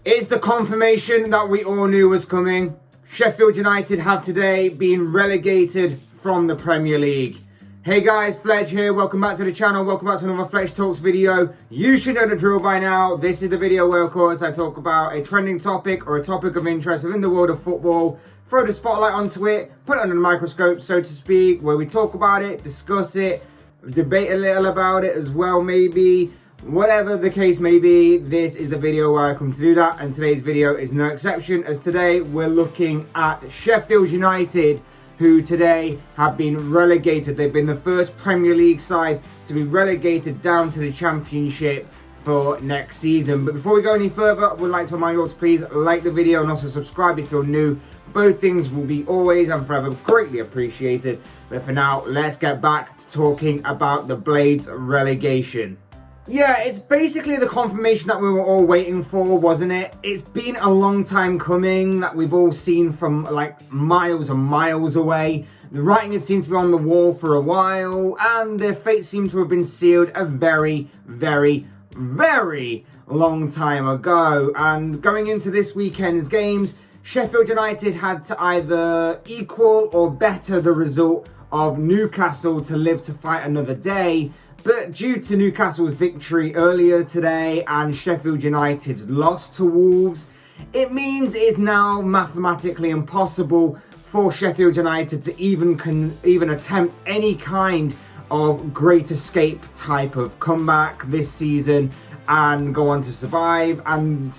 It's the confirmation that we all knew was coming. Sheffield United have today been relegated from the Premier League. Hey guys, Fletch here. Welcome back to the channel. Welcome back to another Fletch Talks video. You should know the drill by now. This is the video where, of course, I talk about a trending topic or a topic of interest within the world of football. Throw the spotlight onto it, put it under the microscope, so to speak, where we talk about it, discuss it, debate a little about it as well, maybe. Whatever the case may be, this is the video where I come to do that, and today's video is no exception, as today we're looking at Sheffield United, who today have been relegated. They've been the first Premier League side to be relegated down to the Championship for next season. But before we go any further, I would like to remind you all to please like the video and also subscribe if you're new. Both things will be always and forever greatly appreciated. But for now, let's get back to talking about the Blades relegation. Yeah, it's basically the confirmation that we were all waiting for, wasn't it? It's been a long time coming, that we've all seen from like miles and miles away. The writing had seemed to be on the wall for a while, and their fate seemed to have been sealed a very, very, very long time ago. And going into this weekend's games, Sheffield United had to either equal or better the result of Newcastle to live to fight another day. But due to Newcastle's victory earlier today and Sheffield United's loss to Wolves, it means it's now mathematically impossible for Sheffield United to even attempt any kind of great escape type of comeback this season and go on to survive, and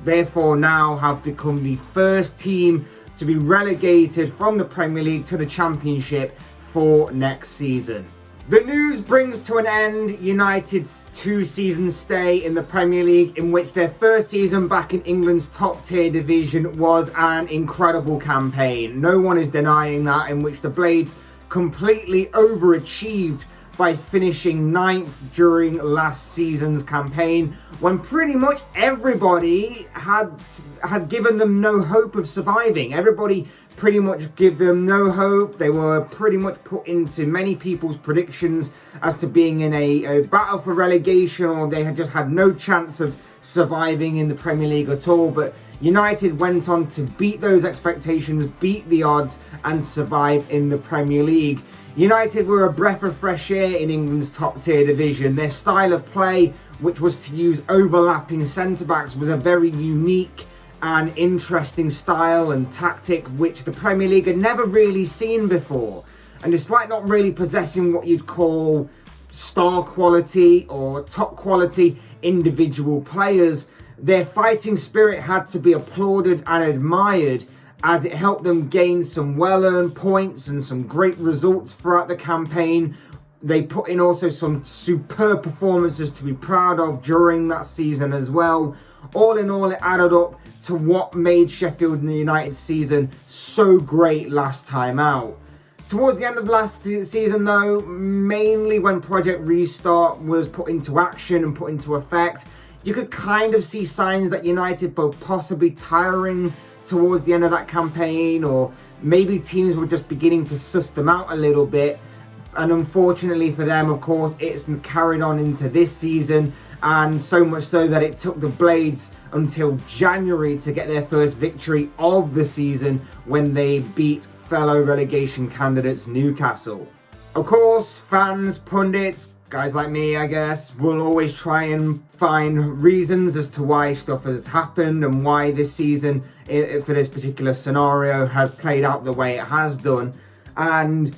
therefore now have become the first team to be relegated from the Premier League to the Championship for next season. The news brings to an end United's two-season stay in the Premier League, in which their first season back in England's top-tier division was an incredible campaign. No one is denying that, in which the Blades completely overachieved by finishing 9th during last season's campaign, when pretty much everybody had given them no hope of surviving. Everybody pretty much give them no hope. They were pretty much put into many people's predictions as to being in a battle for relegation, or they had just had no chance of surviving in the Premier League at all. But United went on to beat those expectations, beat the odds, and survive in the Premier League. United were a breath of fresh air in England's top-tier division. Their style of play, which was to use overlapping centre-backs, was a very unique and interesting style and tactic which the Premier League had never really seen before. And despite not really possessing what you'd call star quality or top quality individual players, their fighting spirit had to be applauded and admired, as it helped them gain some well-earned points and some great results throughout the campaign. They put in also some superb performances to be proud of during that season as well. All in all, it added up to what made Sheffield United's season so great last time out. Towards the end of last season though, mainly when Project Restart was put into action and put into effect, you could kind of see signs that United were possibly tiring towards the end of that campaign, or maybe teams were just beginning to suss them out a little bit. And unfortunately for them, of course, it's carried on into this season, and so much so that it took the Blades until January to get their first victory of the season, when they beat fellow relegation candidates Newcastle. Of course, fans, pundits, guys like me, I guess, will always try and find reasons as to why stuff has happened and why this season, for this particular scenario, has played out the way it has done. And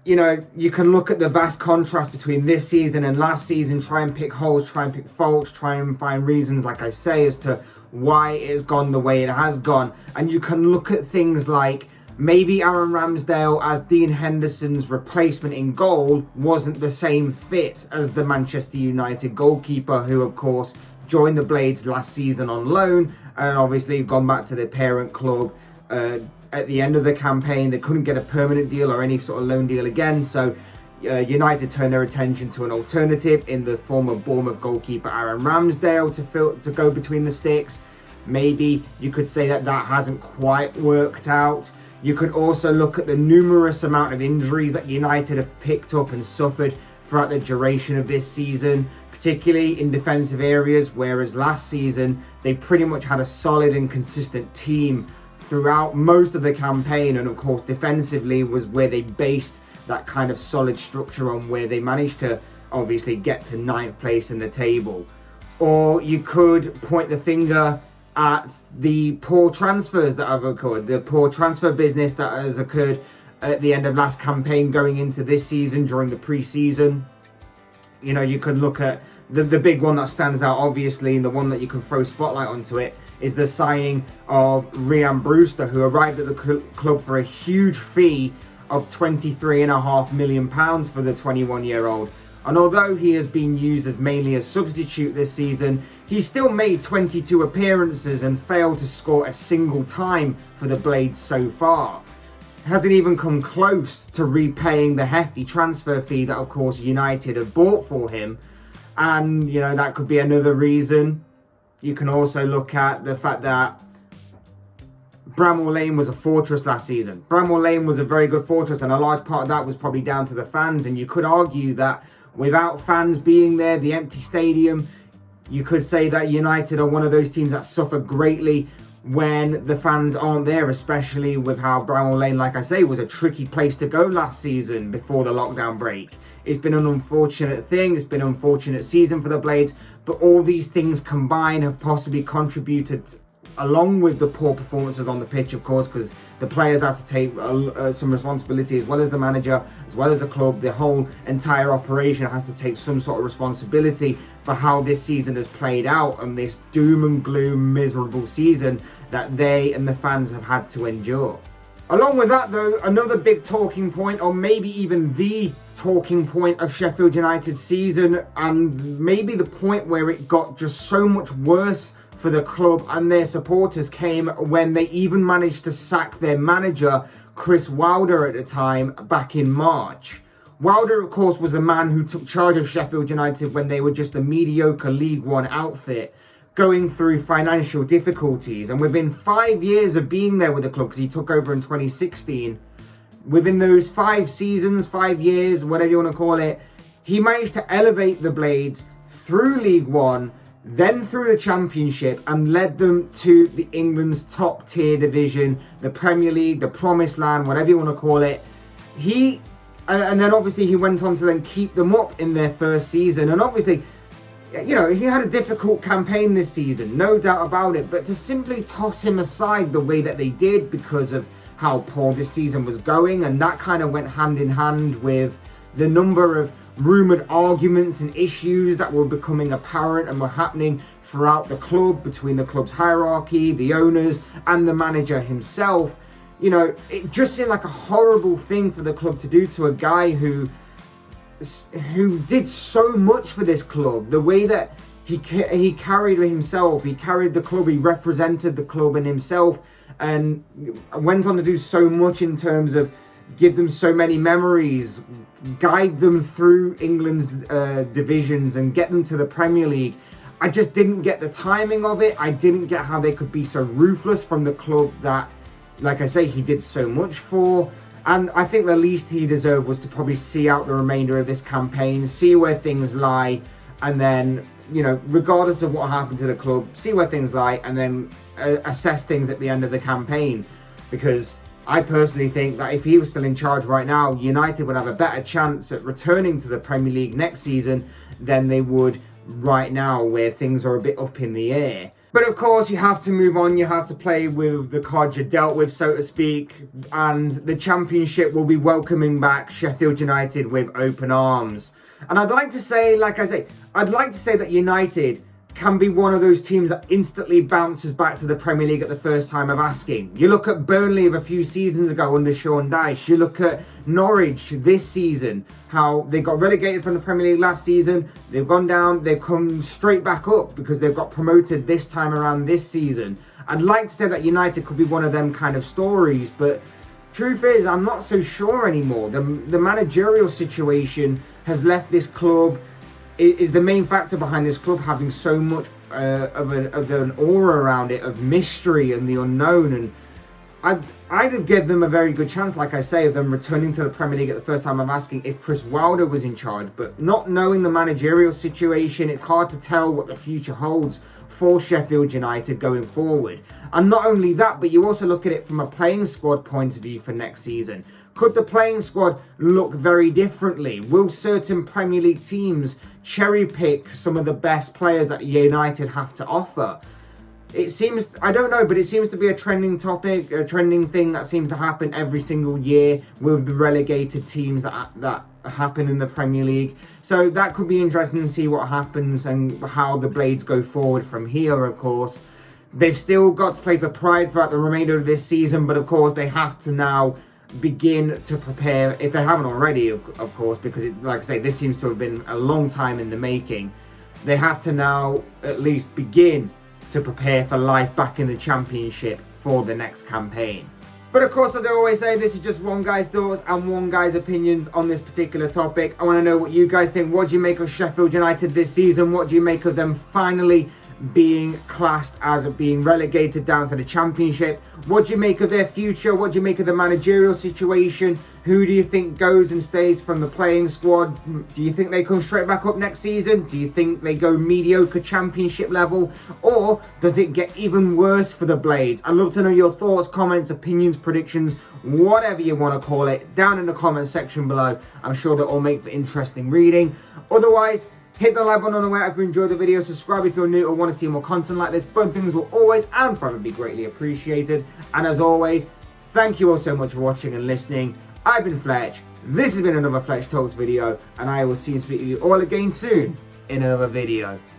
you know, you can look at the vast contrast between this season and last season, try and pick holes, try and pick faults, try and find reasons, like I say, as to why it has gone the way it has gone. And you can look at things like maybe Aaron Ramsdale as Dean Henderson's replacement in goal wasn't the same fit as the Manchester United goalkeeper, who of course joined the Blades last season on loan and obviously gone back to their parent club at the end of the campaign. They couldn't get a permanent deal or any sort of loan deal again, so United turned their attention to an alternative in the former Bournemouth goalkeeper Aaron Ramsdale to go between the sticks. Maybe you could say that hasn't quite worked out. You could also look at the numerous amount of injuries that United have picked up and suffered throughout the duration of this season, particularly in defensive areas, whereas last season they pretty much had a solid and consistent team throughout most of the campaign, and of course defensively was where they based that kind of solid structure on, where they managed to obviously get to 9th place in the table. Or you could point the finger at the poor transfers that have occurred, the poor transfer business that has occurred at the end of last campaign going into this season during the pre-season. You know, you could look at the big one that stands out, obviously, and the one that you can throw spotlight onto it, is the signing of Ryan Brewster, who arrived at the club for a huge fee of £23.5 million for the 21-year-old. And although he has been used as mainly a substitute this season, he still made 22 appearances and failed to score a single time for the Blades so far. Hasn't even come close to repaying the hefty transfer fee that, of course, United have bought for him. And, you know, that could be another reason. You can also look at the fact that Bramall Lane was a fortress last season. Bramall Lane was a very good fortress, and a large part of that was probably down to the fans. And you could argue that without fans being there, the empty stadium, you could say that United are one of those teams that suffer greatly when the fans aren't there, especially with how Bramall Lane, like I say, was a tricky place to go last season before the lockdown break. It's been an unfortunate thing. It's been an unfortunate season for the Blades, but all these things combined have possibly contributed, along with the poor performances on the pitch, of course, because the players have to take some responsibility, as well as the manager, as well as the club. The whole entire operation has to take some sort of responsibility for how this season has played out, and this doom and gloom, miserable season that they and the fans have had to endure. Along with that, though, another big talking point, or maybe even the talking point of Sheffield United's season, and maybe the point where it got just so much worse for the club and their supporters, came when they even managed to sack their manager, Chris Wilder, at the time, back in March. Wilder, of course, was the man who took charge of Sheffield United when they were just a mediocre League One outfit, going through financial difficulties. And within 5 years of being there with the club, because he took over in 2016, within those 5 seasons, 5 years, whatever you want to call it, he managed to elevate the Blades through League One, then through the Championship, and led them to the England's top tier division, the Premier League, the Promised Land, whatever you want to call it. And then obviously he went on to then keep them up in their first season. And obviously, you know, he had a difficult campaign this season, no doubt about it. But to simply toss him aside the way that they did because of how poor this season was going, and that kind of went hand in hand with the number of rumoured arguments and issues that were becoming apparent and were happening throughout the club, between the club's hierarchy, the owners, and the manager himself. You know, it just seemed like a horrible thing for the club to do to a guy who did so much for this club. The way that he carried himself, he carried the club, he represented the club and himself, and went on to do so much in terms of give them so many memories, guide them through England's divisions and get them to the Premier League. I just didn't get the timing of it. I didn't get how they could be so ruthless from the club that, like I say, he did so much for. And I think the least he deserved was to probably see out the remainder of this campaign, see where things lie, and then, you know, regardless of what happened to the club, see where things lie, and then assess things at the end of the campaign. Because I personally think that if he was still in charge right now, United would have a better chance at returning to the Premier League next season than they would right now, where things are a bit up in the air. But of course, you have to move on. You have to play with the cards you're dealt with, so to speak. And the Championship will be welcoming back Sheffield United with open arms. And I'd like to say, like I say, I'd like to say that United can be one of those teams that instantly bounces back to the Premier League at the first time of asking. You look at Burnley of a few seasons ago under Sean Dyche. You look at Norwich this season, how they got relegated from the Premier League last season. They've gone down, they've come straight back up because they've got promoted this time around this season. I'd like to say that United could be one of them kind of stories, but truth is, I'm not so sure anymore. The managerial situation has left this club, is the main factor behind this club having so much of an aura around it, of mystery and the unknown. And I'd give them a very good chance, like I say, of them returning to the Premier League at the first time. I'm asking if Chris Wilder was in charge, but not knowing the managerial situation, it's hard to tell what the future holds for Sheffield United going forward. And not only that, but you also look at it from a playing squad point of view for next season. Could the playing squad look very differently? Will certain Premier League teams cherry pick some of the best players that United have to offer? It seems, I don't know, but it seems to be a trending topic, a trending thing that seems to happen every single year with the relegated teams that happen in the Premier League. So that could be interesting to see what happens and how the Blades go forward from here, of course. They've still got to play for Pride throughout the remainder of this season, but of course they have to now begin to prepare, if they haven't already, of course, because like I say, this seems to have been a long time in the making. They have to now at least begin to prepare for life back in the Championship for the next campaign. But of course, as I always say, this is just one guy's thoughts and one guy's opinions on this particular topic. I want to know what you guys think. What do you make of Sheffield United this season? What do you make of them finally being classed as being relegated down to the Championship? What do you make of their future? What do you make of the managerial situation? Who do you think goes and stays from the playing squad? Do you think they come straight back up next season? Do you think they go mediocre Championship level? Or does it get even worse for the Blades? I'd love to know your thoughts, comments, opinions, predictions, whatever you want to call it, down in the comment section below. I'm sure that will make for interesting reading. Otherwise, hit the like button on the way if you enjoyed the video. Subscribe if you're new or want to see more content like this. Both things will always and forever be greatly appreciated. And as always, thank you all so much for watching and listening. I've been Fletch. This has been another Fletch Talks video. And I will see and speak to you all again soon in another video.